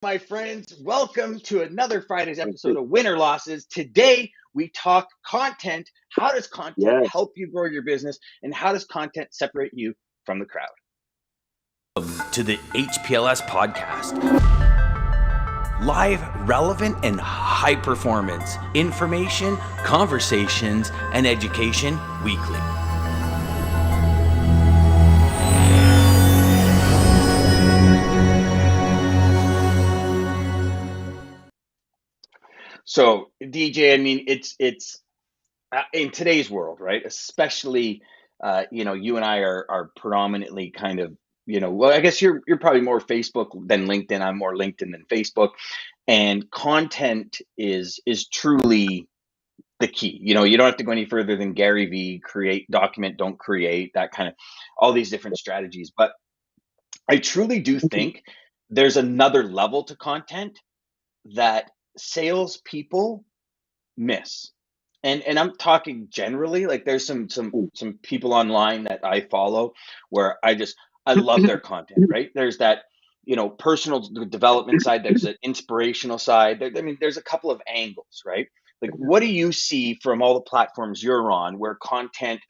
My friends, welcome to another Friday's episode of Win or Losses. Today, we talk content. How does content Yes. help you grow your business, and how does content separate you from the crowd? To the HPLS podcast. Live, relevant, and high performance information, conversations, and education weekly. So, DJ, I mean, it's in today's world, right? Especially, you and I are predominantly kind of, well, I guess you're probably more Facebook than LinkedIn. I'm more LinkedIn than Facebook, and content is truly the key. You don't have to go any further than Gary V, create, document, don't create, that kind of, all these different strategies. But I truly do think there's another level to content that salespeople miss. And I'm talking generally, like there's some people online that I follow where I love their content, right? There's that, personal development side, there's an inspirational side. I mean, there's a couple of angles, right? Like, what do you see from all the platforms you're on where content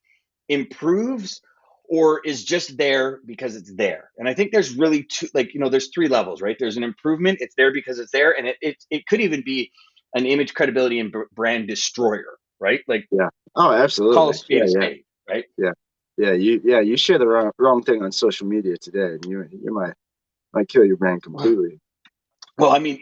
improves or is just there because it's there? And I think there's really two, like, there's three levels, right? There's an improvement, it's there because it's there, and it could even be an image, credibility, and brand destroyer, right? Like, Yeah. Oh, call absolutely. a spade, right? Yeah. You share the wrong thing on social media today, and you might kill your brand completely. Well, I mean,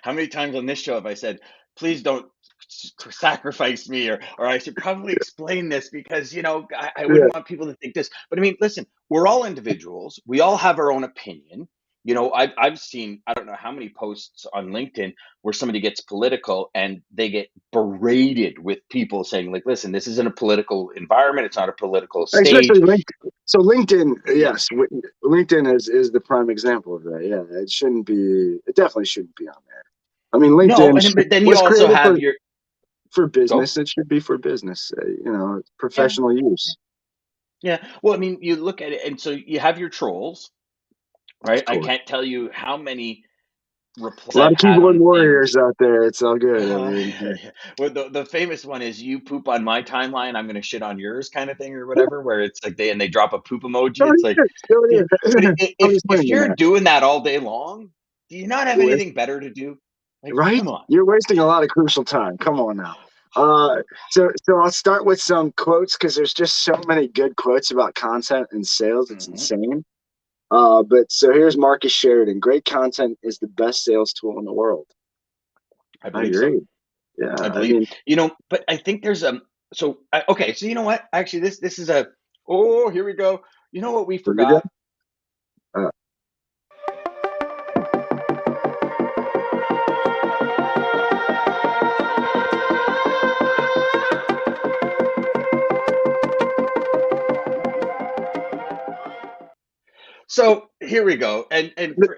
how many times on this show have I said, please don't sacrifice me, or I should probably explain this because, I Yeah. wouldn't want people to think this. But I mean, listen, we're all individuals. We all have our own opinion. I've seen, I don't know how many posts on LinkedIn where somebody gets political and they get berated with people saying, like, listen, this isn't a political environment. It's not a political Especially stage. LinkedIn. So LinkedIn, yes, LinkedIn is the prime example of that. Yeah, it shouldn't be. It definitely shouldn't be on there. I mean, No, LinkedIn but then you was also created have your for go. business. It should be for business. Yeah. Professional use. Yeah. Well, I mean, you look at it, and so you have your trolls, Of right? I course, can't tell you how many replies a lot I've of had keyboard on things. warriors out there. It's all good. I Uh, mean, well, the famous one is you poop on my timeline, I'm going to shit on yours, kind of thing, or whatever. Where it's like they drop a poop emoji. still It's like, here, still yeah, here. but I'm if just playing you're that. doing that all day long, do you not have You're anything better to do? Like, right? come on. You're wasting a lot of crucial time. Come on now. So I'll start with some quotes because there's just so many good quotes about content and sales. It's Hmm. insane. But so here's Marcus Sheridan. Great content is the best sales tool in the world. I I believe so. agree. Yeah, I I believe, mean, but I think there's okay. So you know what? Actually, this is a, oh, here we go. You know what we here we go. forgot? Uh, So here we go. And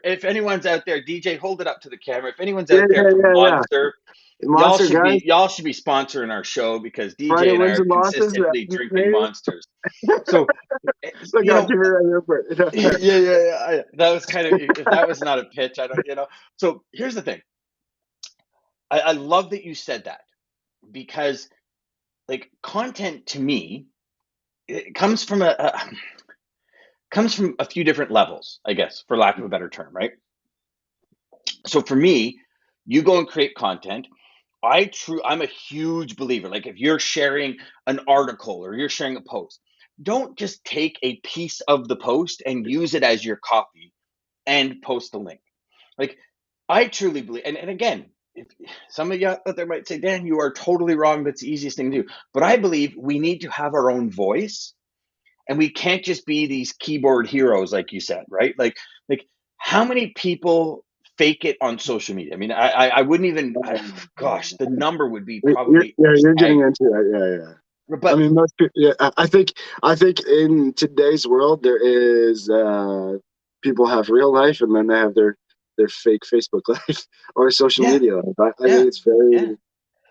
if anyone's out there, DJ, hold it up to the camera. If anyone's yeah, out there yeah, from yeah, yeah. Monster, Monster guys, y'all should be sponsoring our show because Friday DJ and I wins are and losses. consistently drinking Maybe. Monsters. So, Look, you I'll know, give you right here, yeah, but that was kind of, if that was not a pitch, I don't. So here's the thing. I love that you said that because, like, content to me, it comes from a few different levels, I guess, for lack of a better term, right? So for me, you go and create content. I'm a huge believer. Like, if you're sharing an article or you're sharing a post, don't just take a piece of the post and use it as your copy and post the link. Like, I truly believe, and again, if, some of you out there might say, Dan, you are totally wrong. That's the easiest thing to do. But I believe we need to have our own voice, and we can't just be these keyboard heroes, like you said, right? Like how many people fake it on social media? I mean, I wouldn't even, gosh, the number would be probably you're getting staggering. into it. Yeah, yeah. I But mean, most people, yeah, I think in today's world there is people have real life and then they have their fake Facebook life or social yeah, media life. I yeah, think yeah.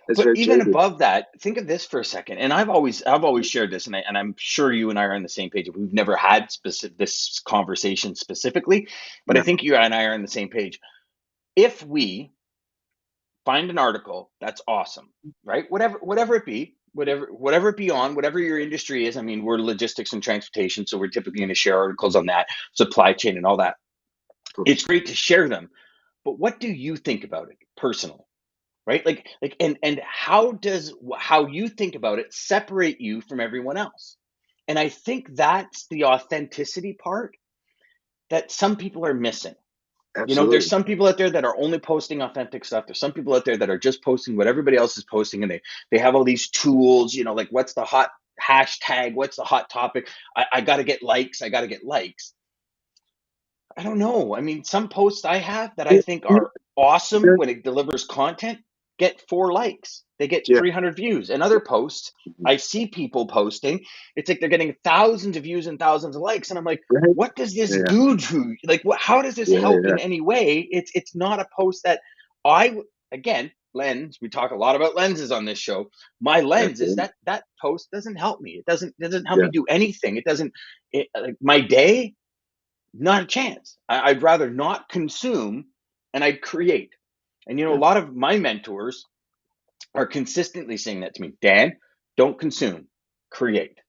it's But very even jaded. above that, think of this for a second. And I've always shared this, and I'm sure you and I are on the same page. We've never had this conversation specifically, but I No, think you and I are on the same page. if we find an article that's awesome, right? Whatever it be, whatever it be on, whatever your industry is. I mean, we're logistics and transportation, so we're typically going to share articles on that, supply chain and all that. It's great to share them, but what do you think about it personally? Right? And how does how you think about it separate you from everyone else? And I think that's the authenticity part that some people are missing. You know, there's Absolutely. some people out there that are only posting authentic stuff. There's some people out there that are just posting what everybody else is posting, and they have all these tools, you know, like what's the hot hashtag, what's the hot topic? I got to get likes. I got to get likes. I don't know. I mean, some posts I have that I think are awesome when it delivers content get 4 likes. They get Yeah. 300 views. And other posts I see people posting, it's like they're getting thousands of views and thousands of likes. And I'm like, Right. what does this Yeah. do to, like, what, how does this Yeah. help Yeah. in any way? It's not a post that again, lens, we talk a lot about lenses on this show. My lens is Absolutely. that post doesn't help me. It doesn't help Yeah. me do anything. It doesn't, like my day, not a chance. I'd rather not consume and I'd create. And, you know, a Yeah. lot of my mentors are consistently saying that to me. Dan, don't consume, create.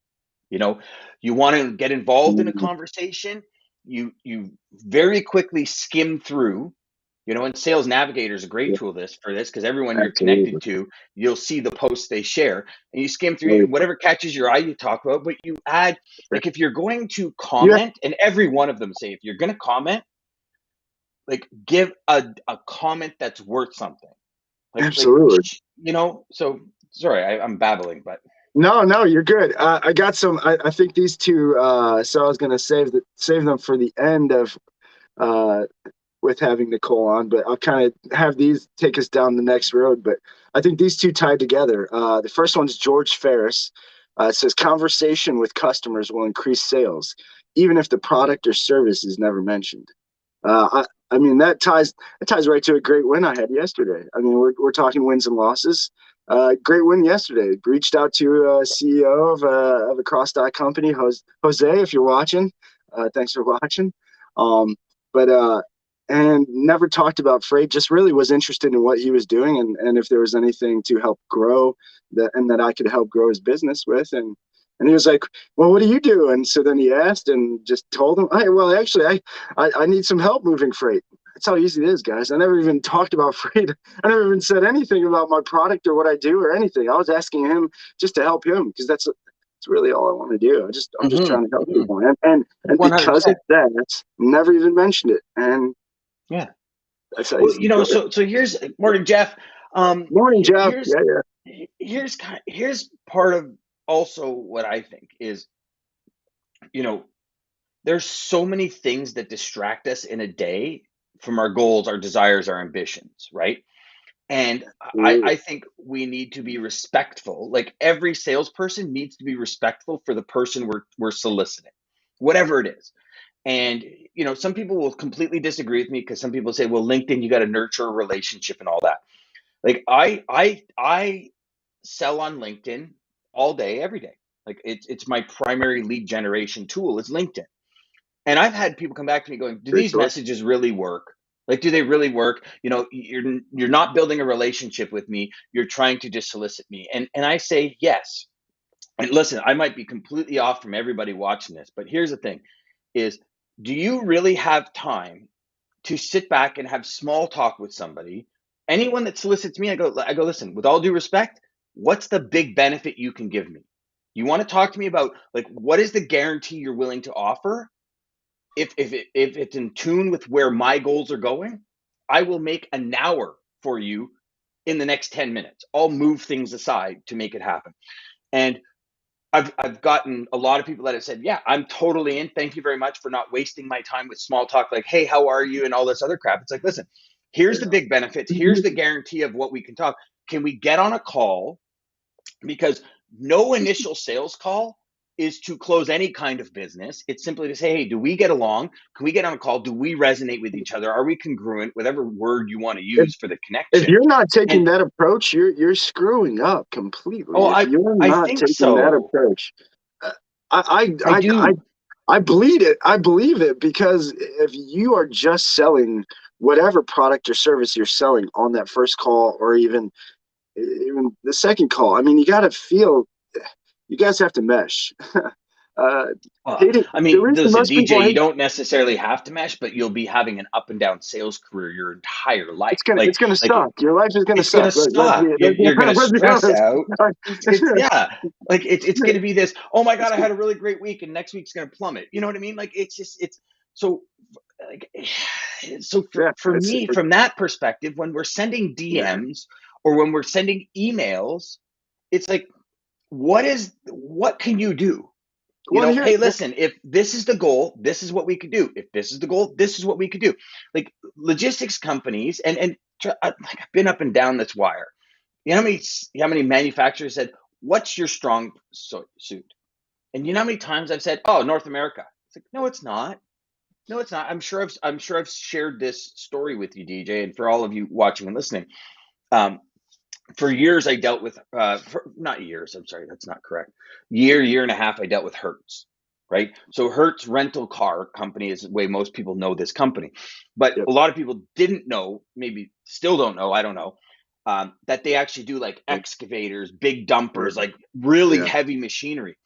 You know, you want to get involved in a Mhm. conversation, you very quickly skim through. You know, and Sales Navigator is a great Yeah. tool for this because everyone you're Absolutely. connected to, you'll see the posts they share, and you skim through Oh, and whatever catches your eye, you talk about. But you add, yeah. like, if you're going to Yeah. comment, and every one of them say, if you're going to comment, like, give a comment that's worth something. Absolutely. You know. So sorry, I'm babbling, but No, no, you're good. I got some. I think these two. So I was gonna save them for the end of uh, with having Nicole on, but I'll kind of have these take us down the next road. But I think these two tied together. The first one's George Ferris. It says conversation with customers will increase sales, even if the product or service is never mentioned. I mean that ties right to a great win I had yesterday. I mean we're talking wins and losses. Great win yesterday. Reached out to CEO of a cross dock company, Jose, if you're watching. Thanks for watching. Um, but and never talked about freight. Just really was interested in what he was doing and if there was anything to help grow that I could help grow his business with. And he was like, well, what do you do? And so then he asked and just told him, hey, well, actually, I need some help moving freight. That's how easy it is, guys. I never even talked about freight. I never even said anything about my product or what I do or anything. I was asking him just to help him because that's really all I want to do. I'm just trying to help people. And because of 100%. that, never even mentioned it. And Yeah. that's how Well, easy you know, it is. so here's morning, Jeff. Morning, Jeff. Here's Yeah, yeah. here's part of also what I think is, you know, there's so many things that distract us in a day from our goals, our desires, our ambitions, right? And Absolutely. I think we need to be respectful. Like every salesperson needs to be respectful for the person we're soliciting, whatever it is. And you know, some people will completely disagree with me because some people say, well, LinkedIn, you got to nurture a relationship and all that. Like I sell on LinkedIn all day, every day. Like it's my primary lead generation tool is LinkedIn. And I've had people come back to me going, do Great these choice. messages really work? Like, do they really work? You know, you're not building a relationship with me. You're trying to just solicit me. And I say yes. And listen, I might be completely off from everybody watching this, but here's the thing is, do you really have time to sit back and have small talk with somebody? Anyone that solicits me, I go, listen, with all due respect, what's the big benefit you can give me? You want to talk to me about, like, what is the guarantee you're willing to offer? If it's in tune with where my goals are going, I will make an hour for you in the next 10 minutes. I'll move things aside to make it happen. And I've gotten a lot of people that have said, yeah, I'm totally in. Thank you very much for not wasting my time with small talk like, hey, how are you? And all this other crap. It's like, listen, here's the big benefits. Here's the guarantee of what we can talk. Can we get on a call? Because no initial sales call is to close any kind of business. It's simply to say, hey, do we get along? Can we get on a call? Do we resonate with each other? Are we congruent? Whatever word you want to If use for the if connection. you're not taking And that approach, you're screwing up completely. oh, If you're I not think taking that so. approach, uh, I I I I I do. I believe it because if you are just selling whatever product or service you're selling on that first call, or even the second call, I mean, you guys have to mesh. uh, Hating, I the mean, reason listen, most people DJ, you hate, don't necessarily have to mesh, but you'll be having an up and down sales career your entire life. it's gonna Like suck. Your life is gonna it's gonna suck. suck. You're gonna Let's be stress honest. out. It's yeah. Like it's gonna be this. Oh my god, I had a really great week, and next week's gonna plummet. You know what I mean? Like it's so like so Yeah, for me from that perspective, when we're sending yeah. DMs or when we're sending emails, it's like what can you do? You Well, know, here, hey, listen, if this is the goal, this is what we could do. If this is the goal, this is what we could do. Like logistics companies, like I've been up and down this wire. You know how many manufacturers said, "What's your strong suit?" And you know how many times I've said, "Oh, North America." It's like, no, it's not. No, it's not. I'm sure I've shared this story with you, DJ, and for all of you watching and listening. Um, for years I dealt with not years, I'm sorry, that's not correct. Year and a half I dealt with Hertz, right? So Hertz rental car company is the way most people know this company. But yep, a lot of people didn't know, maybe still don't know, I don't know, that they actually do like excavators, big dumpers, like really yeah, heavy machinery.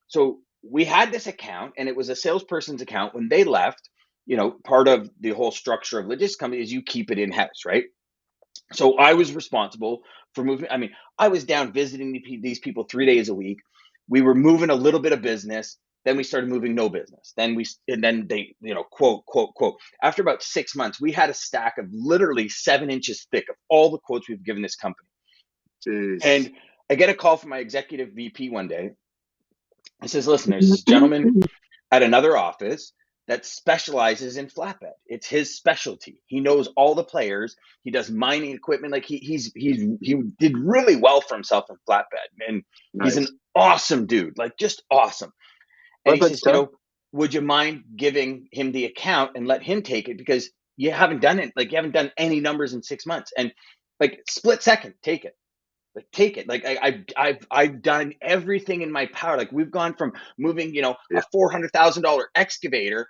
So we had this account and it was a salesperson's account. When they left, you know, part of the whole structure of logistics company is you keep it in house, right? So I was responsible for moving. I mean, I was down visiting these people 3 days a week. We were moving a little bit of business. Then we started moving no business. And then they, you know, quote. After about 6 months, we had a stack of literally 7 inches thick of all the quotes we've given this company. jeez. And I get a call from my executive VP one day. He says, listen, there's this gentleman at another office that specializes in flatbed. It's his specialty. He knows all the players. He does mining equipment. Like he did really well for himself in flatbed, and he's an Nice. awesome dude, like just awesome. And he Flatbed's says, you tough. know, would you mind giving him the account and let him take it because you haven't done it, like you haven't done any numbers in 6 months, and like split second, take it. Like take it. Like I've done everything in my power. Like we've gone from moving, you know, Yeah, a $400,000 excavator,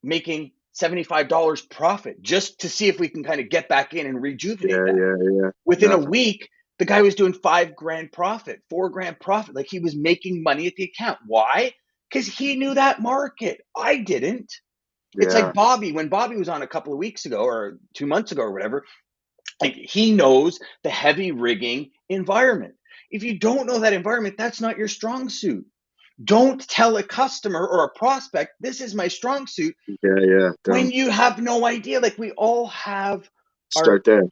making $75 profit just to see if we can kind of get back in and rejuvenate that. yeah. Within a No, week, the guy was doing 5 grand profit, 4 grand profit. Like he was making money at the account. Why? Because he knew that market. I didn't. It's yeah, like Bobby, when Bobby was on a couple of weeks ago or 2 months ago or whatever, like he knows the heavy rigging environment. If you don't know that environment, that's not your strong suit. Don't tell a customer or a prospect, this is my strong suit yeah. when Don't you have no idea. Like we all have our, start there.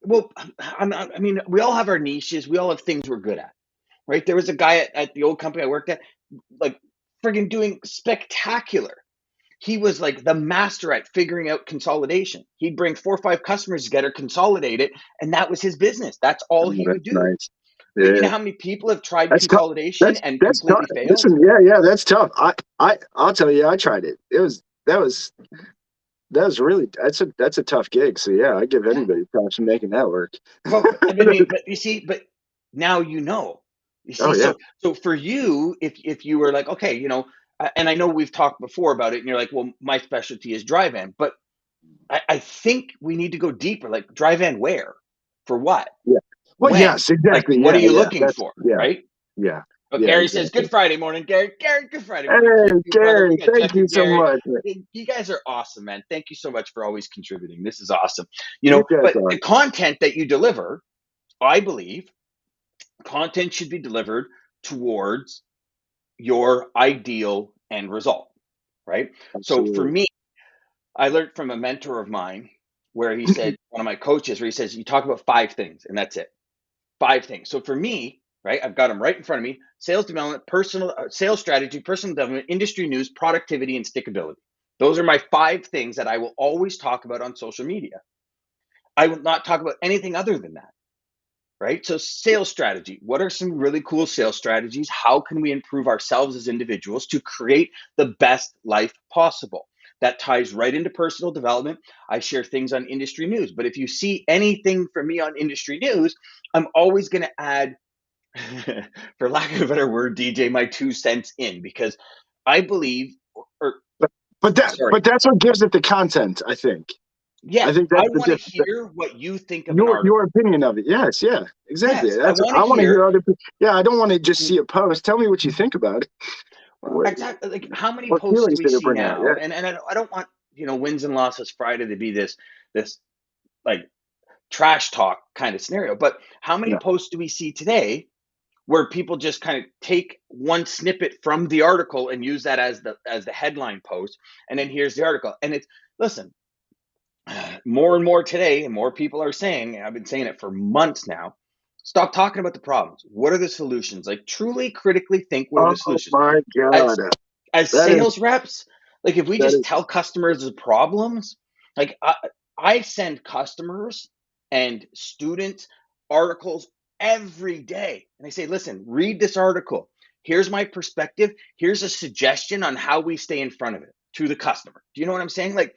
well, I mean, we all have our niches. We all have things we're good at, right? There was a guy at the old company I worked at, like friggin' doing spectacular. He was like the master at figuring out consolidation. He'd bring 4 or 5 customers together, consolidate it, and that was his business. That's all Oh, he that's would do. nice. But you know Yeah, how many people have tried that's tough. consolidation and That's tough. completely failed? Listen, that's tough. I'll tell you, I tried it. That was really that's a tough gig. So yeah, I give Yeah. anybody props for making that work. Well, I mean, but you see, but now you know. You Oh see, yeah, so for you, if you were like, okay, you know, and I know we've talked before about it, and you're like, well, my specialty is dry van, but I think we need to go deeper. Like dry van where? For what? yeah. Well, When? yes, Like, exactly. what are you Yeah. looking That's for? yeah, Right? yeah, Oh, yeah, Gary says, exactly. good Friday morning, Gary. Gary, good Friday morning to Hey, you too, brother. We Gary, got thank Jeff you and so Gary. much. You guys are awesome, man. Thank you so much for always contributing. This is awesome. You You know, guys but are. the content that you deliver, I believe, content should be delivered towards your ideal end result, right? So for Absolutely. me, I learned from a mentor of mine where he said, one of my coaches, where he says, you talk about 5 things and that's it. 5 things. So for me, right, I've got them right in front of me: sales development, personal sales strategy, personal development, industry news, productivity, and stickability. Those are my 5 things that I will always talk about on social media. I will not talk about anything other than that. Right. So, sales strategy. What are some really cool sales strategies? How can we improve ourselves as individuals to create the best life possible? That ties right into personal development. I share things on industry news, but if you see anything from me on industry news, I'm always going to add, for lack of a better word, DJ, my 2 cents in, because I believe or but sorry. that's what gives it the content, I think. Yeah, I think I that's want to hear what you think of an your article. opinion of it. Yes, yeah, exactly. Yes, I That's want to I want to hear hear. other people. Yeah, I don't want to just see a post. Tell me what you think about it. Well, exactly. Like, how many What posts do feelings we did it see bring out? now? Yeah, And I don't want, wins and losses Friday to be this like trash talk kind of scenario. But how many no. posts do we see today where people just kind of take one snippet from the article and use that as the headline post, and then here's the article. And it's, listen, more and more today, and more people are saying, and I've been saying it for months now, stop talking about the problems. What are the solutions? Like, truly critically think, what are Oh the solutions? my God, As as that is sales reps, like, if we that just is tell customers the problems, like, I send customers and students articles every day, and I say, listen, read this article. Here's my perspective. Here's a suggestion on how we stay in front of it to the customer. Do you know what I'm saying? Like,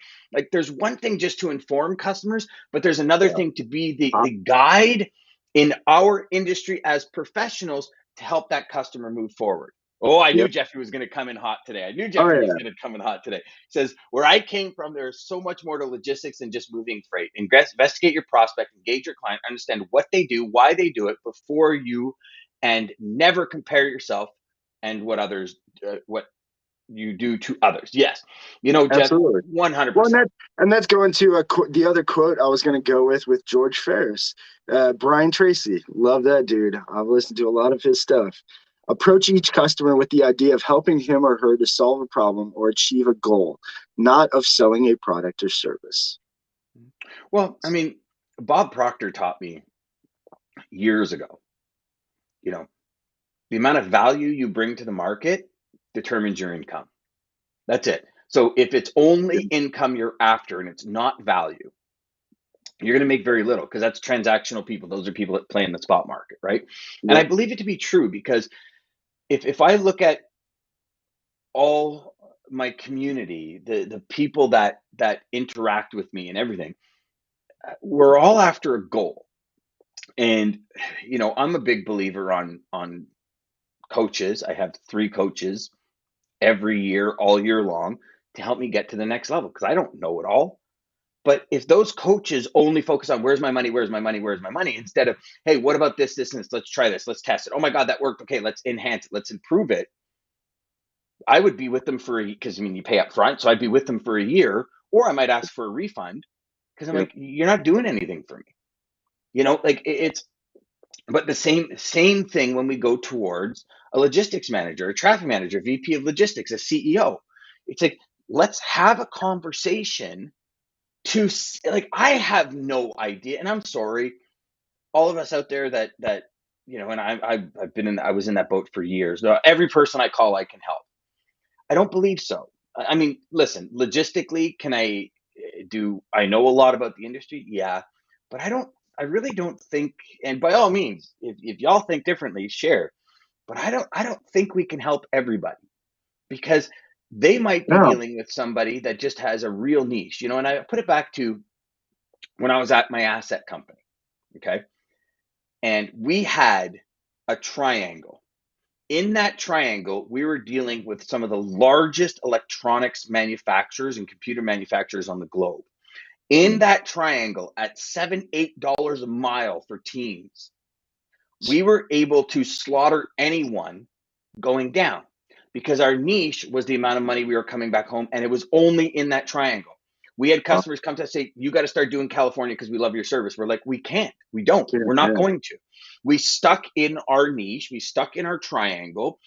there's one thing just to inform customers, but there's another yeah. thing to be Uh, the guide in our industry as professionals to help that customer move forward. Oh, I knew yep. Jeffrey was going to come in hot today. I knew Oh Jeffrey was yeah, going to come in hot today. He says, where I came from, there's so much more to logistics than just moving freight. Investigate your prospect, engage your client, understand what they do, why they do it before you, and never compare yourself and what you do to others. Yes. Jeff, absolutely. Well, 100%. that's going to the other quote I was going to go with George Ferris, Brian Tracy. Love that dude. I've listened to a lot of his stuff. Approach each customer with the idea of helping him or her to solve a problem or achieve a goal, not of selling a product or service. Well, I mean, Bob Proctor taught me years ago, you know, the amount of value you bring to the market determines your income. That's it. So if it's only Yeah, income you're after and it's not value, you're going to make very little, because that's transactional people. Those are people that play in the spot market, right? And I yep, believe it to be true, because if I look at all my community, the people that interact with me and everything, we're all after a goal. And I'm a big believer on coaches. I have 3 coaches every year, all year long, to help me get to the next level, because I don't know it all. But if those coaches only focus on where's my money, where's my money, where's my money, instead of, hey, what about this, and this? Let's try this. Let's test it. Oh my God, that worked. Okay, let's enhance it. Let's improve it. I would be with them because you pay up front. So I'd be with them for a year, or I might ask for a refund, because I'm yep, like, you're not doing anything for me. Like, it's, but the same thing when we go towards a logistics manager, a traffic manager, VP of logistics, a CEO. It's like, let's have a conversation like, I have no idea, and I'm sorry, all of us out there that and I was in that boat for years. Every person I call, I can help. I don't believe so. I mean, listen, logistically, do I know a lot about the industry? Yeah, but I really don't think, and by all means, if y'all think differently, share. But I don't think we can help everybody, because they might be no, dealing with somebody that just has a real niche, and I put it back to when I was at my asset company, okay? And we had a triangle. In that triangle, we were dealing with some of the largest electronics manufacturers and computer manufacturers on the globe. In that triangle, at $7, $8 a mile for teams, we were able to slaughter anyone going down, because our niche was the amount of money we were coming back home, and it was only in that triangle. We had oh, customers come to us say, you got to start doing California because we love your service. We're like, we can't. We don't. yeah, We're not yeah. going to. We stuck in our niche. We stuck in our triangle,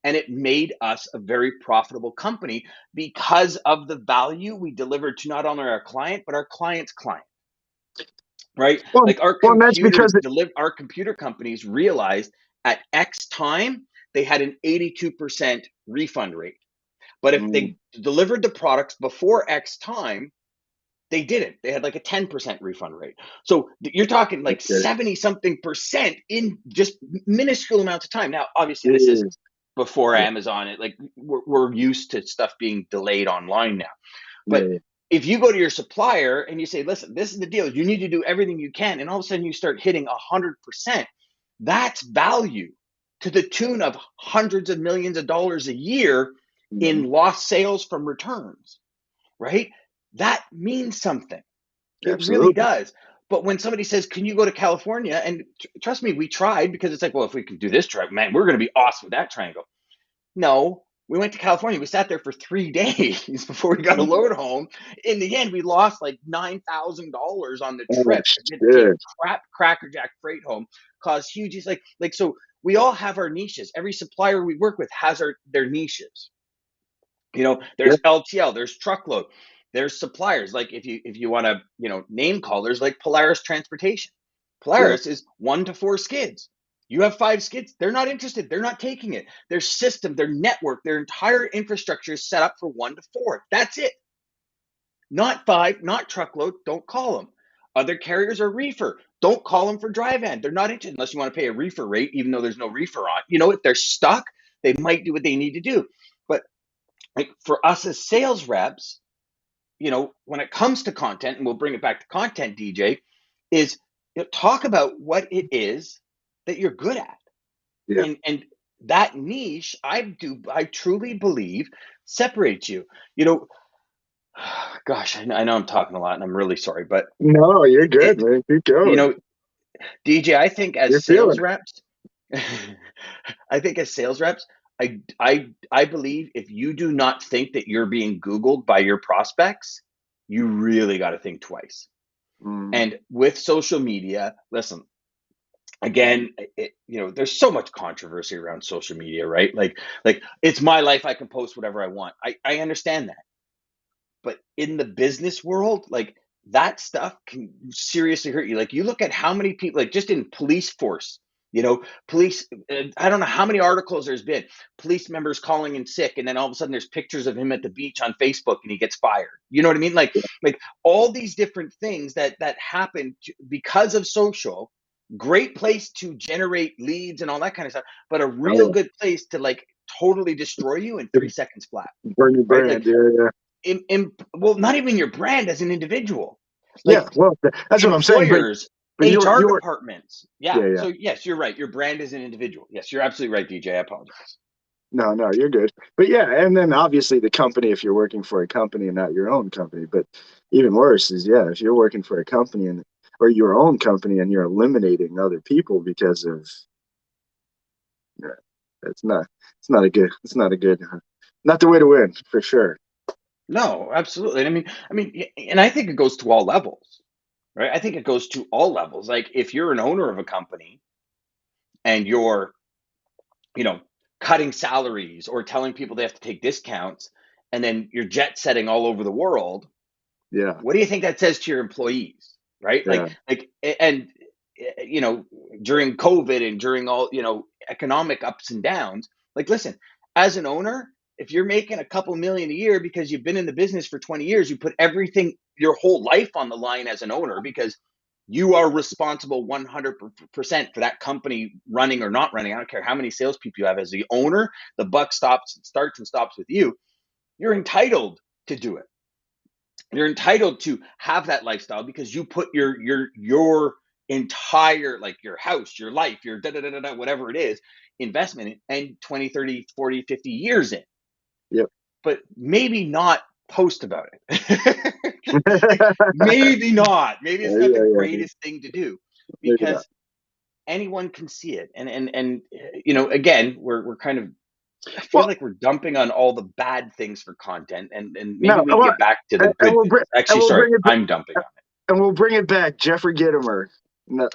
and it made us a very profitable company because of the value we delivered to not only our client, but our client's client, right? Well, Like, and that's because our computer companies realized at X time, they had an 82% refund rate. But if mm, they delivered the products before X time, they didn't. They had like a 10% refund rate. So you're talking like okay, 70 something percent in just minuscule amounts of time. Now, obviously, this is yeah, before yeah, Amazon. Like, we're used to stuff being delayed online now. But yeah. if you go to your supplier and you say, listen, this is the deal, you need to do everything you can, and all of a sudden you start hitting 100%, that's value to the tune of hundreds of millions of dollars a year in lost sales from returns, right? That means something. It really Absolutely. does. But when somebody says, "Can you go to California?" and trust me, we tried, because it's like, well, if we can do this triangle, man, we're going to be awesome with that triangle. No, we went to California. We sat there for 3 days before we got a load home. In the end, we lost like $9,000 on the Oh, trip. We had to take shit. crap crackerjack freight home, caused huge. It's like so. We all have our niches. Every supplier we work with has their niches. Yeah, There's LTL, there's truckload, there's suppliers. Like if you want to, name call, there's like Polaris Transportation. yeah, Polaris is 1 to 4 skids. You have 5 skids, they're not interested. They're not taking it. Their system, their network, their entire infrastructure is set up for 1 to 4. That's it. Not 5, not truckload. Don't call them. Other carriers are reefer. Don't call them for dry van. They're not interested unless you want to pay a reefer rate, even though there's no reefer on. If they're stuck, they might do what they need to do. But like for us as sales reps, when it comes to content, and we'll bring it back to content, DJ, is talk about what it is that you're good at. yeah. And that niche, I truly believe, separates you. You know, gosh, I know I'm talking a lot and I'm really sorry, but No, you're good, it, man. Keep you going. know, DJ, I think You're as feeling sales it. reps, I think as sales reps, I believe if you do not think that you're being Googled by your prospects, you really got to think twice. Mm, And with social media, listen, again, there's so much controversy around social media, right? Like it's my life. I can post whatever I want. I understand that. But in the business world, like that stuff can seriously hurt you. Like you look at how many people, like just in police force, police, I don't know how many articles there's been, police members calling in sick. And then all of a sudden there's pictures of him at the beach on Facebook and he gets fired. You know what I mean? Like all these different things that happen because of social. Great place to generate leads and all that kind of stuff, but a real oh, good place to like totally destroy you in yeah. 3 seconds flat, Burn your right? Like brand. Yeah, yeah. well, not even your brand as an individual, Yeah, like well, that's what I'm saying. employers, But HR you're, departments. Yeah. yeah, yeah. So yes, you're right. Your brand as an individual. Yes, you're absolutely right, DJ. I apologize. No, no, you're good. But yeah, and then obviously the company, if you're working for a company and not your own company. But even worse is, yeah, if you're working for a company and or your own company and you're eliminating other people because of, yeah, it's not, not the way to win for sure. No, absolutely. And and I think it goes to all levels, right? I think it goes to all levels. Like if you're an owner of a company and you're, you know, cutting salaries or telling people they have to take discounts, and then you're jet setting all over the world, Yeah, what do you think that says to your employees, right? yeah, And you know, during COVID and during all, economic ups and downs, like, listen, as an owner, if you're making a couple million a year because you've been in the business for 20 years, you put everything, your whole life on the line as an owner, because you are responsible 100% for that company running or not running. I don't care how many salespeople you have. As the owner, the buck starts and stops with you. You're entitled to do it. You're entitled to have that lifestyle because you put your entire, like, your house, your life, your da da da da, whatever it is, investment in, and 20, 30, 40, 50 years in. yep. But maybe not post about it. Like, maybe not. Maybe it's not the Yeah, yeah, greatest thing to do, maybe not. because anyone can see it. And again, we're kind of, I feel Well, like we're dumping on all the bad things for content, and maybe no, we can get back to the and good things. and Actually, we'll sorry, bring it I'm dumping on it. And we'll bring it back. Jeffrey Gitomer. No,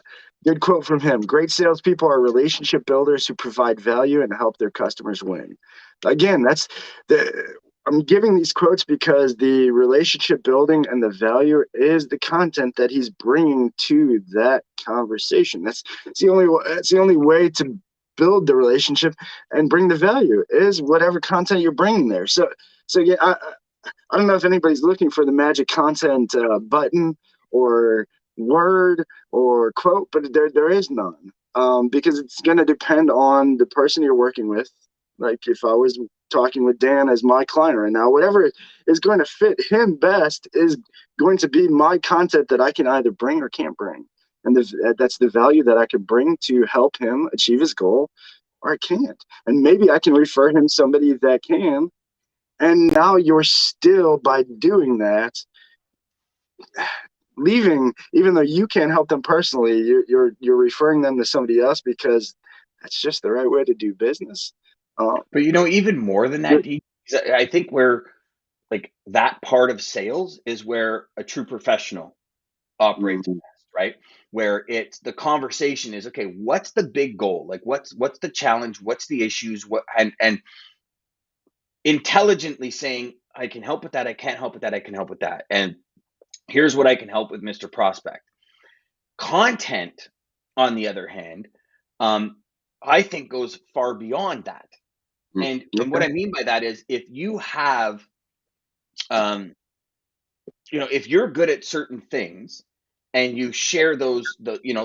good quote from him. Great salespeople are relationship builders who provide value and help their customers win. Again, that's the. I'm giving these quotes because the relationship building and the value is the content that he's bringing to that conversation. That's the only. That's the only way to build the relationship and bring the value is whatever content you're bringing there. So yeah, I don't know if anybody's looking for the magic content button or word or quote, but there is none, because it's going to depend on the person you're working with. Like if I was talking with Dan as my client right now, whatever is going to fit him best is going to be my content that I can either bring or can't bring. And that's the value that I could bring to help him achieve his goal, or I can't. And maybe I can refer him somebody that can, And now you're still, by doing that, leaving, even though you can't help them personally, you're referring them to somebody else because that's just the right way to do business. But even more than that, I think where like that part of sales is where a true professional operates Mhm. best, right? Where it's the conversation is, okay, what's the big goal? Like what's the challenge? What's the issues? What and intelligently saying, I can help with that, I can't help with that, I can help with that. And here's what I can help with, Mr. Prospect. Content, on the other hand, I think goes far beyond that. And what Okay. I mean by that is if you have um, if you're good at certain things and you share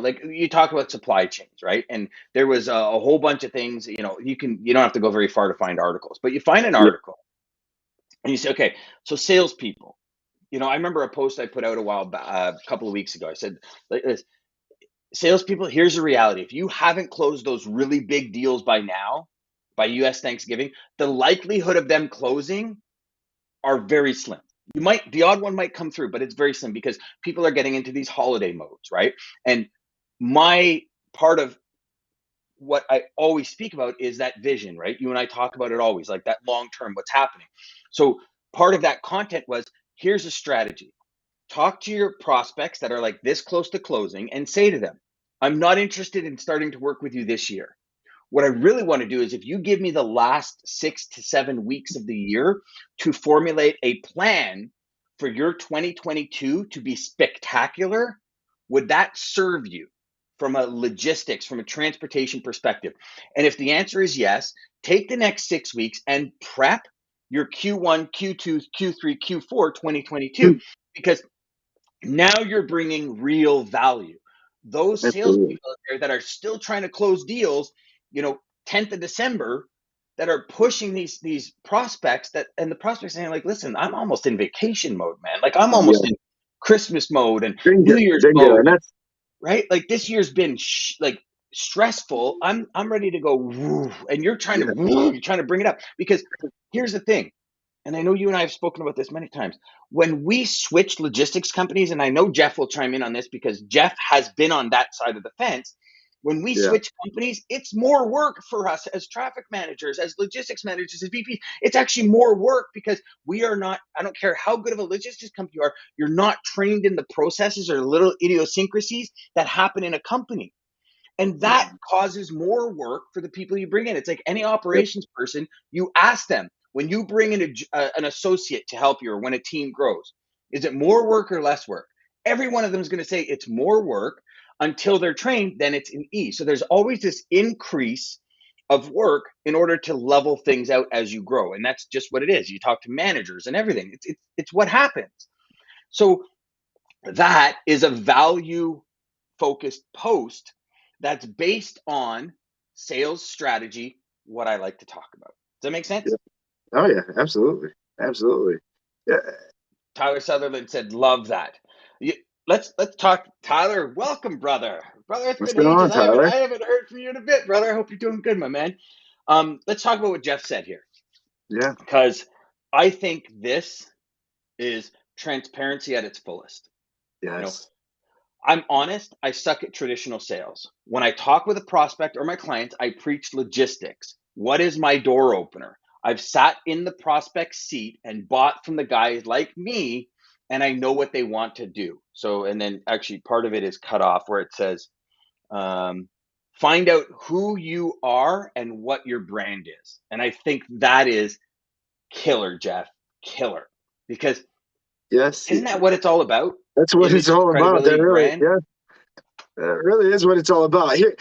like you talk about supply chains, right? And there was a whole bunch of things, you don't have to go very far to find articles, but you find an Yeah. article and you say, okay, so salespeople, I remember a post I put out a couple of weeks ago. I said, like this, salespeople, here's the reality. If you haven't closed those really big deals by now, by US Thanksgiving, the likelihood of them closing are very slim. The odd one might come through, but it's very slim because people are getting into these holiday modes, right? And my part of what I always speak about is that vision, right? You and I talk about it always, like that long term, what's happening. So part of that content was, here's a strategy. Talk to your prospects that are like this close to closing and say to them, I'm not interested in starting to work with you this year. What I really want to do is if you give me the last 6 to 7 weeks of the year to formulate a plan for your 2022 to be spectacular, would that serve you from a logistics, from a transportation perspective? And if the answer is yes, take the next 6 weeks and prep your Q1, Q2, Q3, Q4 2022, because now you're bringing real value. Those Absolutely. salespeople out there that are still trying to close deals, 10th of December, that are pushing these prospects, and the prospects saying like, listen, I'm almost in vacation mode, man. Like I'm Yeah. almost in Christmas mode and Bingo. New Year's Bingo. mode, And that's right? Like this year's been like stressful. I'm ready to go, woo, and you're trying to yeah. you're trying to bring it up because here's the thing, and I know you and I have spoken about this many times. When we switched logistics companies, and I know Jeff will chime in on this because Jeff has been on that side of the fence. When we Yeah. switch companies, it's more work for us as traffic managers, as logistics managers, as VP. It's actually more work because we are not, I don't care how good of a logistics company you are, you're not trained in the processes or little idiosyncrasies that happen in a company. And that causes more work for the people you bring in. It's like any Yep. operations person, you ask them when you bring in an associate to help you or when a team grows, is it more work or less work? Every one of them is going to say it's more work until they're trained, then it's an E. So there's always this increase of work in order to level things out as you grow. And that's just what it is. You talk to managers and everything. It's what happens. So that is a value focused post that's based on sales strategy, what I like to talk about. Does that make sense? Yep. Oh yeah. Absolutely. Absolutely. Yeah. Tyler Sutherland said, love that. You, let's talk. Tyler, welcome, brother. Brother, it's What's been going on, ages. I haven't Tyler? I haven't heard from you in a bit, brother. I hope you're doing good, my man. Let's talk about what Jeff said here. Yeah. Because I think this is transparency at its fullest. You know, Yes. I'm honest, I suck at traditional sales. When I talk with a prospect or my clients, I preach logistics. What is my door opener? I've sat in the prospect seat and bought from the guys like me, and I know what they want to do. So, and then actually part of it is cut off where it says, um, find out who you are and what your brand is. And I think that is killer, Jeff, killer. Because Yes. isn't that what it's all about? That's what it's Image, all about. That credibility, really, brand. yeah. That really is what it's all about. Here,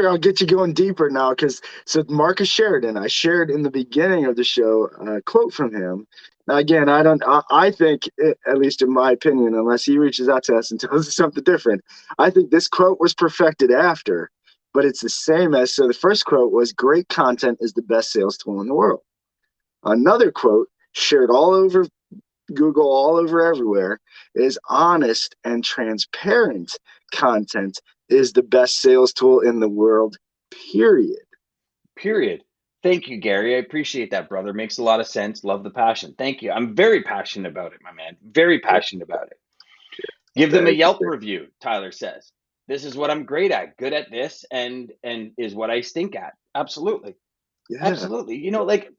I'll get you going deeper now because so Marcus Sheridan, I shared in the beginning of the show a quote from him. Now, again, I think, at least in my opinion, unless he reaches out to us and tells us something different, I think this quote was perfected after, but it's the same as, so the first quote was, great content is the best sales tool in the world. Another quote shared all over Google, all over everywhere, is honest and transparent content is the best sales tool in the world, period. Period. Thank you, Gary. I appreciate that, brother. Makes a lot of sense. Love the passion. Thank you. I'm very passionate about it, my man. Very Yeah, passionate about it. Give them a thank Yelp you. review, Tyler says. This is what I'm great at, good at this, and is what I stink at. Absolutely. Yeah, Absolutely. You know, like,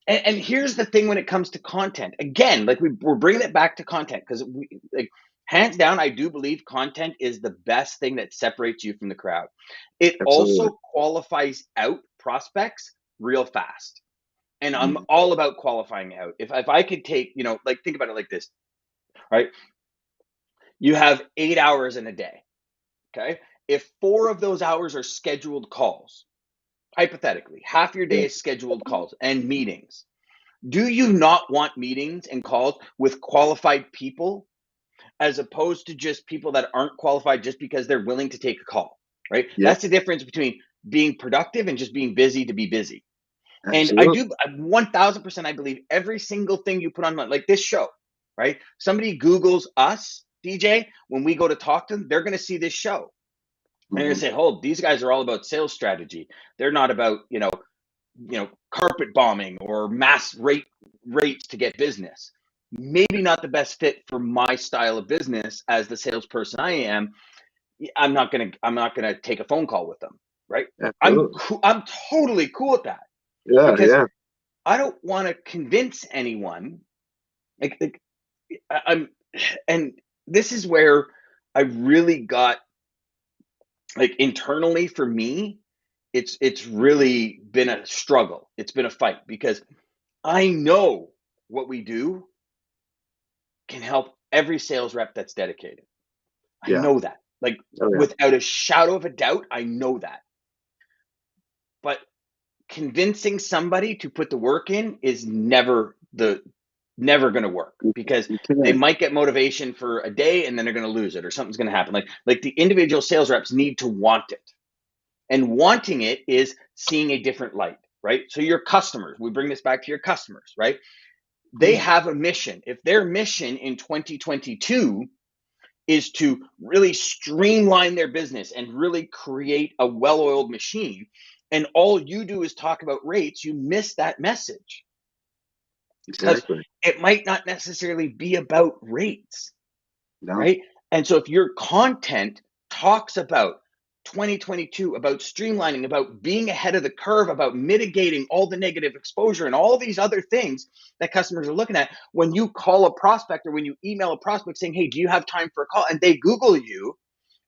and here's the thing when it comes to content. Again, like we're bringing it back to content because we like hands down, I do believe content is the best thing that separates you from the crowd. It absolutely. also qualifies out prospects real fast. And I'm Mhm. all about qualifying out. If I could take, you know, like think about it like this, right? You have 8 hours in a day. Okay. If 4 of those hours are scheduled calls, hypothetically, half your day Yeah, is scheduled calls and meetings. Do you not want meetings and calls with qualified people as opposed to just people that aren't qualified just because they're willing to take a call? Right. yep, That's the difference between being productive and just being busy to be busy. And I absolutely. do 1000%, I believe every single thing you put on, like this show, right? Somebody Googles us, DJ, when we go to talk to them, they're going to see this show. And they're going to Hmm. say, "Oh, these guys are all about sales strategy. They're not about, carpet bombing or mass rates to get business." Maybe not the best fit for my style of business as the salesperson I am. I'm not gonna take a phone call with them, right? Absolutely. I'm totally cool with that Yeah, because yeah, I don't want to convince anyone. Like I'm, and this is where I really got like internally for me. It's really been a struggle. It's been a fight because I know what we do can help every sales rep that's dedicated. I yeah. know that, like Oh yeah. without a shadow of a doubt. I know that, but convincing somebody to put the work in is never going to work because You they can't. might get motivation for a day and then they're going to lose it or something's going to happen. Like the individual sales reps need to want it, and wanting it is seeing a different light, right? So your customers, we bring this back to your customers, right? They have a mission. If their mission in 2022 is to really streamline their business and really create a well-oiled machine, and all you do is talk about rates, you miss that message because Exactly. it might not necessarily be about rates, No. right? And so if your content talks about 2022, about streamlining, about being ahead of the curve, about mitigating all the negative exposure and all these other things that customers are looking at, when you call a prospect or when you email a prospect saying, "Hey, do you have time for a call?" and they Google you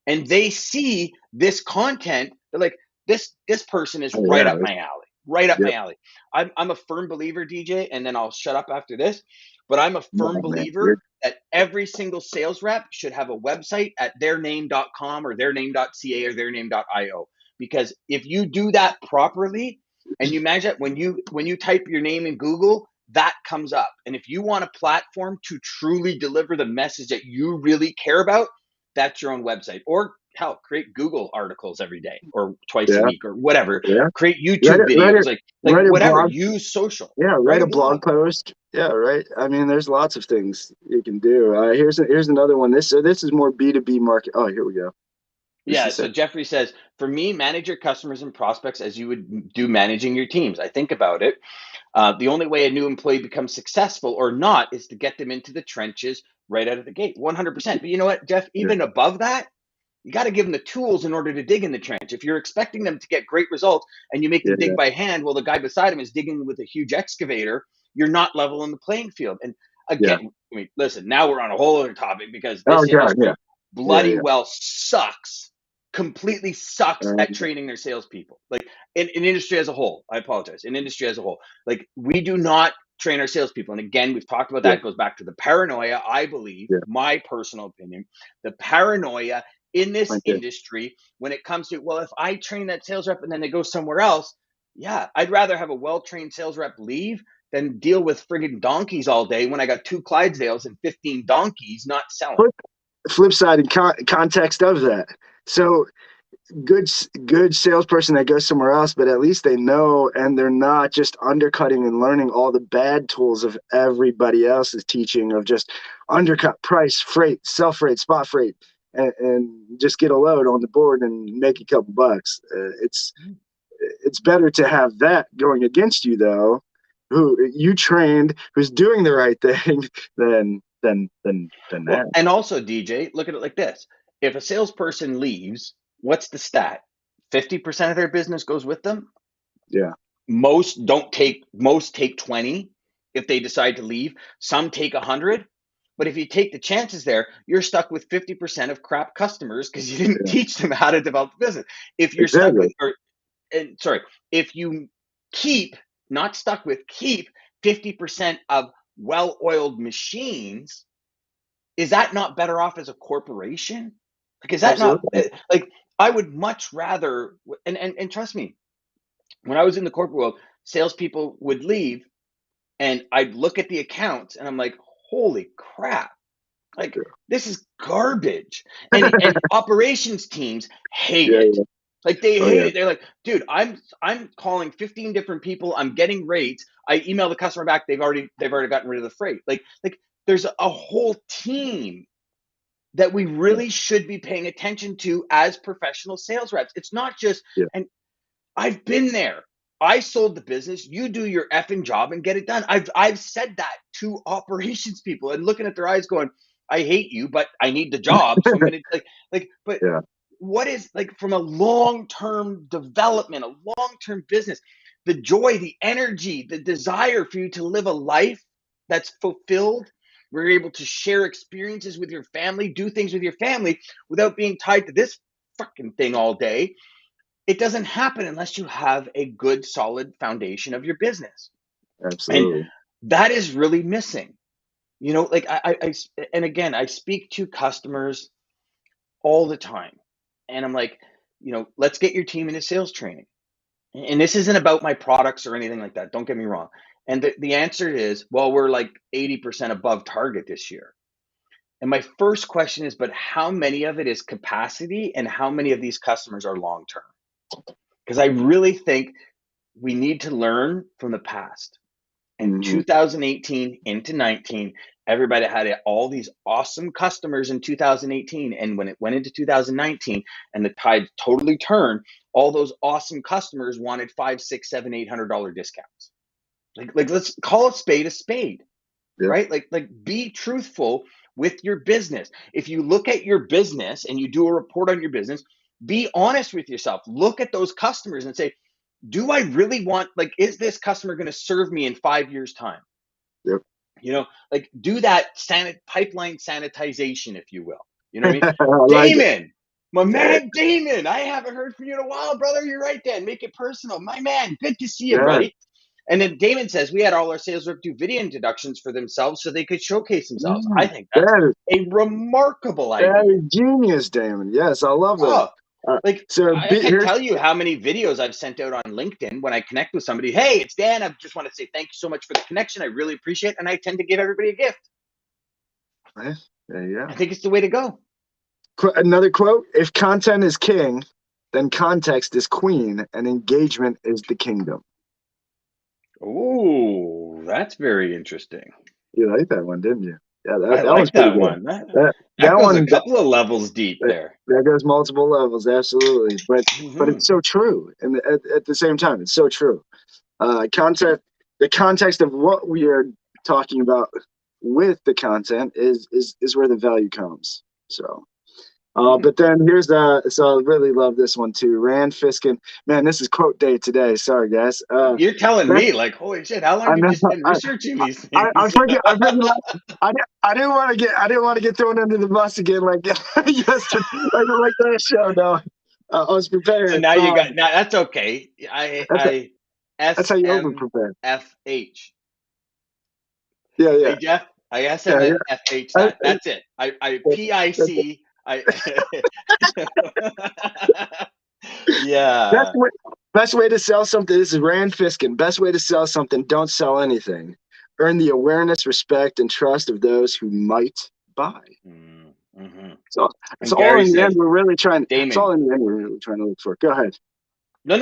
and they see this content, they're like, this person is Oh right yeah. up my alley, right up my Yep. alley. I'm a firm believer, DJ, and then I'll shut up after this. But I'm a No, firm man. believer that every single sales rep should have a website at theirname.com or theirname.ca or theirname.io. Because if you do that properly, and you imagine that when you type your name in Google, that comes up. And if you want a platform to truly deliver the message that you really care about, that's your own website. Or hell, create Google articles every day or twice a Yeah. week or whatever. Yeah. Create Write YouTube it. Write videos, it. like Write a whatever. blog. Use social. Yeah. Write Write a a blog blog. post. Yeah. Right. I mean, there's lots of things you can do. Here's another one. This is more B2B market. Oh, here we go. This Yeah, is so it. Jeffrey says, for me, manage your customers and prospects as you would do managing your teams. I think about it. The only way a new employee becomes successful or not is to get them into the trenches right out of the gate. 100%. But you know what, Jeff? Yeah. Even above that, you got to give them the tools in order to dig in the trench. If you're expecting them to get great results and you make them Yeah. dig by hand while the guy beside him is digging with a huge excavator, you're not leveling the playing field. And Yeah. again, I mean, listen, now we're on a whole other topic because Oh this God. Yeah. industry Yeah. bloody well sucks, completely sucks at Yeah. training their salespeople. Like in industry as a whole, I apologize. In industry as a whole, like we do not train our salespeople. And again, we've talked about Yeah. that. It goes back to the paranoia, I believe, Yeah. my personal opinion, the paranoia in this Like this. industry when it comes to, well, if I train that sales rep and then they go somewhere else, yeah, I'd rather have a well-trained sales rep leave than deal with friggin' donkeys all day when I got two Clydesdales and 15 donkeys not selling. Flip side and context of that. So good good salesperson that goes somewhere else, but at least they know and they're not just undercutting and learning all the bad tools of everybody else's teaching of just undercut price, freight, self freight, spot freight, and just get a load on the board and make a couple bucks. it's better to have that going against you, though, who you trained, who's doing the right thing, than Well, that. and also, DJ, look at it like this. If a salesperson leaves, what's the stat? 50% of their business goes with them. Yeah, Most take 20 if they decide to leave. Some take 100. But if you take the chances there, you're stuck with 50% of crap customers because you didn't yeah, teach them how to develop the business. If you're stuck exactly. with, if you keep, not stuck with, keep 50% of well-oiled machines, is that not better off as a corporation? Like, is that not Absolutely. like, I would much rather, and trust me, when I was in the corporate world, salespeople would leave and I'd look at the accounts and I'm like, holy crap, like this is garbage. And operations teams hate Yeah, it. yeah. Like they Oh hate yeah. it. They're like, dude, I'm calling 15 different people. I'm getting rates. I email the customer back. They've already gotten rid of the freight. Like there's a whole team that we Yeah, really should be paying attention to as professional sales reps. It's not just, yeah. and I've been there. I sold the business. You do your effing job and get it done. I've said that to operations people and looking at their eyes going, I hate you, but I need the job. So I'm gonna but Yeah, what is, like, from a long-term development, a long-term business, the joy, the energy, the desire for you to live a life that's fulfilled, where you're able to share experiences with your family, do things with your family without being tied to this fucking thing all day. It doesn't happen unless you have a good, solid foundation of your business. And absolutely. that is really missing. Like and again, I speak to customers all the time. And I'm like, let's get your team into sales training. And this isn't about my products or anything like that. Don't get me wrong. And the answer is, well, we're like 80% above target this year. And my first question is, but how many of it is capacity and how many of these customers are long term? Because I really think we need to learn from the past. And Hmm. 2018 into 19, everybody had all these awesome customers in 2018. And when it went into 2019 and the tide totally turned, all those awesome customers wanted five, six, seven, $800 discounts. Like let's call a spade, Yeah. right? Like be truthful with your business. If you look at your business and you do a report on your business, be honest with yourself. Look at those customers and say, do I really want, like, is this customer going to serve me in 5 years' time? Yep. Like, do that pipeline sanitization, if you will. You know what I mean? I like it. Damon, my man, Damon, I haven't heard from you in a while, brother. You're right, Dan. Make it personal. My man, good to see you, Yeah. buddy. And then Damon says, we had all our sales reps do video introductions for themselves so they could showcase themselves. I think that's That a remarkable that idea. is genius, Damon. Yes, I love that. Oh, like, So I can't here's tell you how many videos I've sent out on LinkedIn when I connect with somebody. Hey, it's Dan. I just want to say thank you so much for the connection. I really appreciate it. And I tend to give everybody a gift. there you I go. think it's the way to go. Another quote: "If content is king, then context is queen, and engagement is the kingdom." Oh, that's very interesting. You like that one, didn't you? Yeah, I that one's like pretty that good. one. That, That that goes a one couple of levels deep that, there. that goes multiple levels, absolutely. But Hmm. it's so true, and at the same time, it's so true. Content, the context of what we are talking about with the content is where the value comes. So. Hmm. But then here's so I really love this one too. Rand Fiskin, man, this is quote day today. Sorry guys. You're telling Best, me, like, holy shit, how long I have know, you been researching these I things? forget, I didn't want to get thrown under the bus again like yesterday, like that show. No, I was So prepared. now that's okay. That's I that's how you over prepare. SMFH. Yeah, yeah, Hey Jeff, I yeah, SMFH yeah. that. That's it. I That's PIC. I Best yeah. way, best way to sell something. This is Rand Fiskin. Best way to sell something: don't sell anything. Earn the awareness, respect, and trust of those who might buy. Mm-hmm. So it's And all Gary in the end. says, We're really trying. It's all Damon. in the end. We're really trying to look for. Go ahead. No.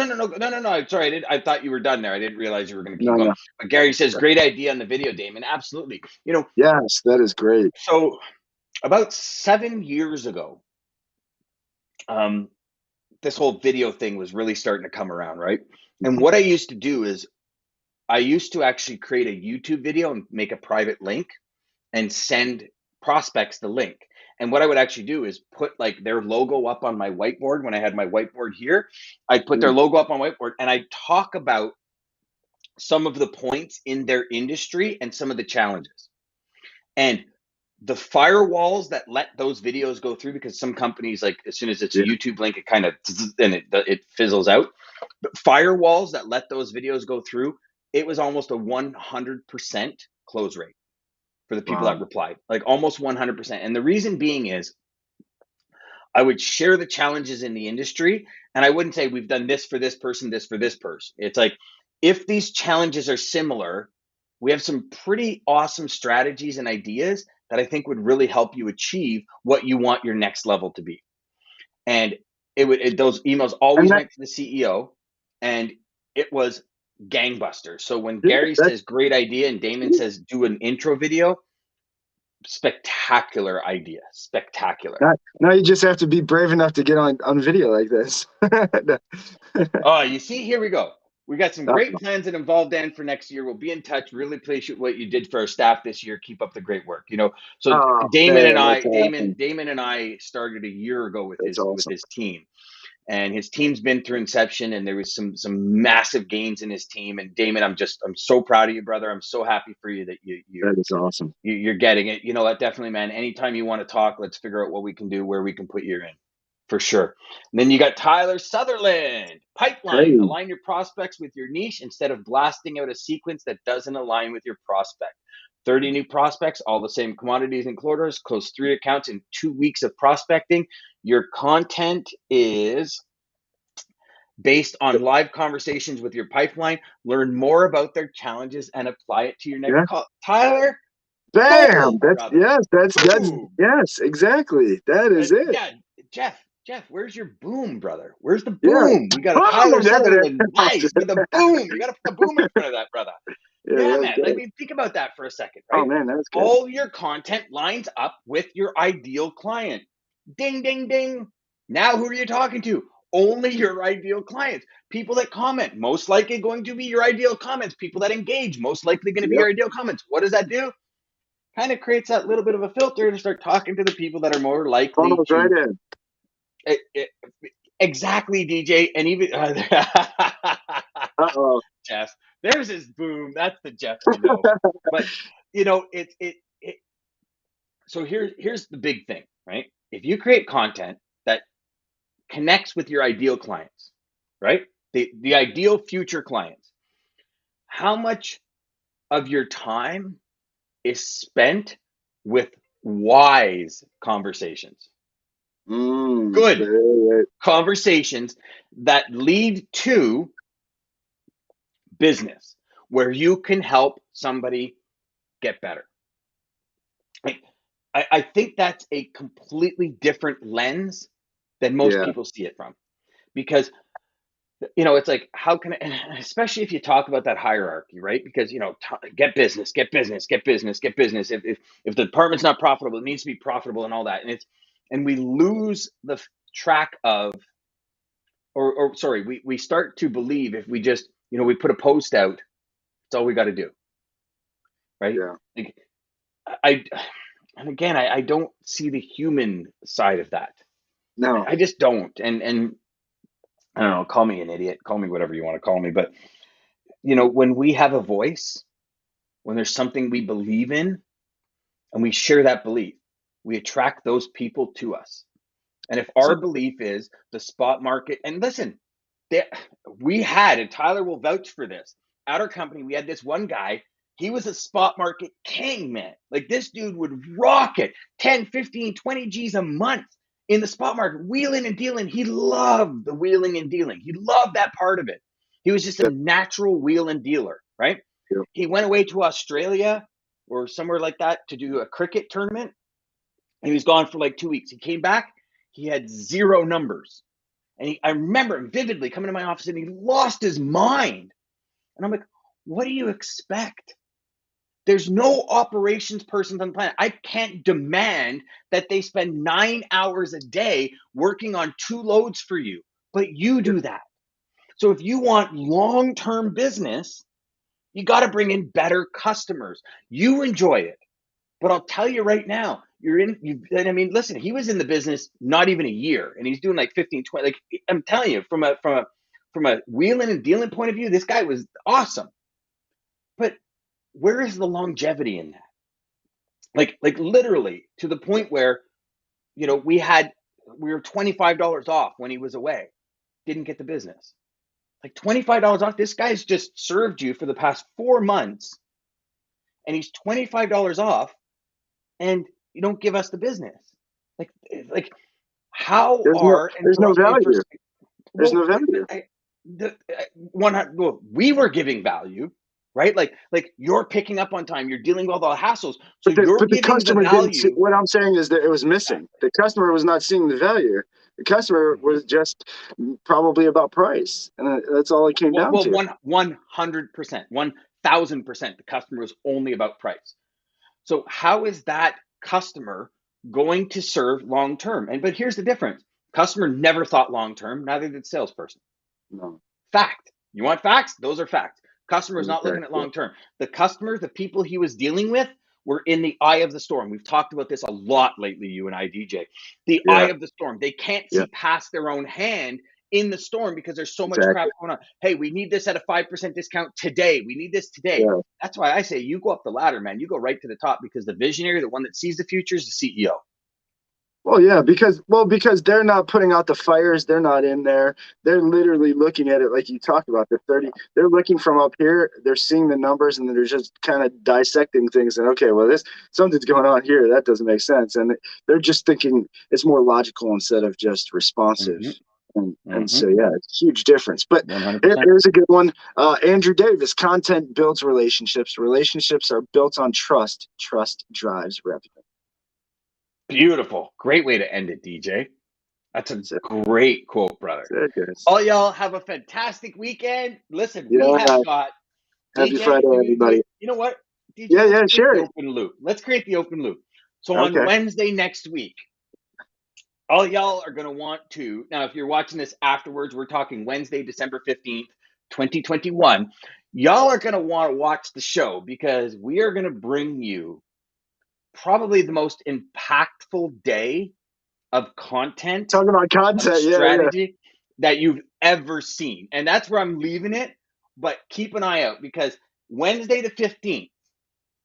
Sorry, I thought you were done there. I didn't realize you were going to keep No, going. no. But Gary says, great idea on the video, Damon. Absolutely. Yes, that is great. So about 7 years ago, um, this whole video thing was really starting to come around, right? And what I used to do is I used to actually create a YouTube video and make a private link and send prospects the link. And what I would actually do is put like their logo up on my whiteboard. When I had my whiteboard here, I'd put their logo up on whiteboard and I'd talk about some of the points in their industry and some of the challenges. And the firewalls that let those videos go through, because some companies, like as soon as it's a YouTube link, it kind of, and it fizzles out. But firewalls that let those videos go through, it was almost a 100% close rate for the people that replied, like almost 100%. And the reason being is I would share the challenges in the industry, and I wouldn't say we've done this for this person, this for this person. It's like, if these challenges are similar, we have some pretty awesome strategies and ideas that I think would really help you achieve what you want your next level to be. And those emails always went to the CEO, and it was gangbusters. So when Gary says great idea and Damon says do an intro video, spectacular idea, spectacular. Now you just have to be brave enough to get on video like this. Oh, you see, here we go. We got some great plans that involve Dan for next year. We'll be in touch. Really appreciate what you did for our staff this year. Keep up the great work. So Damon and I started a year ago with his team. And his team's been through inception, and there was some massive gains in his team. And Damon, I'm so proud of you, brother. I'm so happy for you that that is awesome. You're getting it. You know what? Definitely, man. Anytime you want to talk, let's figure out what we can do, where we can put you in, for sure. And then you got Tyler Sutherland. Pipeline. Align your prospects with your niche instead of blasting out a sequence that doesn't align with your prospect. 30 new prospects, all the same commodities and quarters, close 3 accounts in 2 weeks of prospecting. Your content is based on live conversations with your pipeline. Learn more about their challenges and apply it to your next call. Tyler, bam! Yes, exactly. That is it. Yeah, Jeff, where's your boom, brother? Where's the boom? We got a Tyler Sutherland. Nice with a boom. You got to put the boom in front of that, brother. Yeah, man. Good. I mean, think about that for a second, right? Oh man, that's good. All your content lines up with your ideal client. Ding, ding, ding. Now, who are you talking to? Only your ideal clients. People that comment, most likely going to be your ideal comments. People that engage, most likely going to be your ideal comments. What does that do? Kind of creates that little bit of a filter to start talking to the people that are more likely to. Right in. Exactly, DJ. And even Jeff, there's his boom. That's the Jeff I know. But so here's the big thing, right? If you create content that connects with your ideal clients, right? The ideal future clients, how much of your time is spent with wise conversations? Good conversations that lead to business, where you can help somebody get better. I think that's a completely different lens than most people see it from, because it's like, how can I, especially if you talk about that hierarchy, right? Because get business. If the department's not profitable, it needs to be profitable and all that, and we lose the track of, or sorry, we start to believe if we just we put a post out, it's all we got to do, right? Like, and again, I don't see the human side of that. No, I just don't. And I don't know, call me an idiot, call me whatever you want to call me. But, when we have a voice, when there's something we believe in and we share that belief, we attract those people to us. And if our belief is the spot market, and listen, and Tyler will vouch for this, at our company, we had this one guy. He was a spot market king, man. Like, this dude would rock it 10, 15, 20 G's a month in the spot market, wheeling and dealing. He loved the wheeling and dealing. He loved that part of it. He was just a natural wheel and dealer, right? Yeah. He went away to Australia or somewhere like that to do a cricket tournament. He was gone for like 2 weeks. He came back. He had 0 numbers. And I remember him vividly coming to my office, and he lost his mind. And I'm like, what do you expect? There's no operations person on the planet. I can't demand that they spend 9 hours a day working on 2 loads for you. but you do that. So if you want long-term business, you got to bring in better customers. You enjoy it. But I'll tell you right now, and I mean, listen, he was in the business not even a year and he's doing like 15, 20. Like I'm telling you, from a wheeling and dealing point of view, this guy was awesome. But where is the longevity in that? Like literally to the point where, we were $25 off when he was away. Didn't get the business. Like $25 off. This guy's just served you for the past 4 months and he's $25 off and you don't give us the business. Like how There's no are and there's no for value. There's well, no value. we were giving value, right? Like you're picking up on time, you're dealing with all the hassles, so But the you're but the giving the customer didn't see. value. What I'm saying is that it was missing. The customer was not seeing the value. The customer was just probably about price, and that's all it came down Well, to. 100%, 1,000%. The customer was only about price. So how is that customer going to serve long term? But here's the difference: customer never thought long term. Neither did salesperson. No. Fact. You want facts? Those are facts. Customer is not Okay. looking at long term. The customer, the people he was dealing with, were in the eye of the storm. We've talked about this a lot lately, you and I, DJ. The eye Yeah. of the storm. They can't Yeah. see past their own hand in the storm because there's so much crap Exactly. going on. Hey, we need this at a 5% discount today. We need this today. Yeah. That's why I say you go up the ladder, man. You go right to the top because the visionary, the one that sees the future, is the CEO. Well, yeah, because they're not putting out the fires, they're not in there. They're literally looking at it like you talked about the 30. They're looking from up here, they're seeing the numbers and they're just kind of dissecting things and okay, well this something's going on here. That doesn't make sense. And they're just thinking it's more logical instead of just responsive. Mm-hmm. And Mm-hmm. so yeah, it's a huge difference. But 100%. here's a good one. Andrew Davis, content builds relationships. Relationships are built on trust. Trust drives revenue. Beautiful. Great way to end it, DJ. That's a So, great quote, brother. that's it, guys. All y'all have a fantastic weekend. Listen, we Yeah. have got Happy DJ. Friday, everybody. You know what, DJ? Yeah, Let's yeah, create share the it. open loop. Let's create the open loop. So on Okay. Wednesday next week, all y'all are going to want to. Now, if you're watching this afterwards, we're talking Wednesday, December 15th, 2021. Y'all are going to want to watch the show because we are going to bring you probably the most impactful day of content, Talking about of content. Yeah, yeah. strategy that you've ever seen. And that's where I'm leaving it. But keep an eye out because Wednesday the 15th,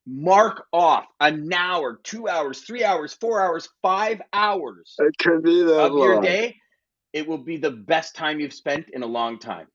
mark off an hour, 2 hours, 3 hours, 4 hours, 5 hours It could be that of your long. day. It will be the best time you've spent in a long time.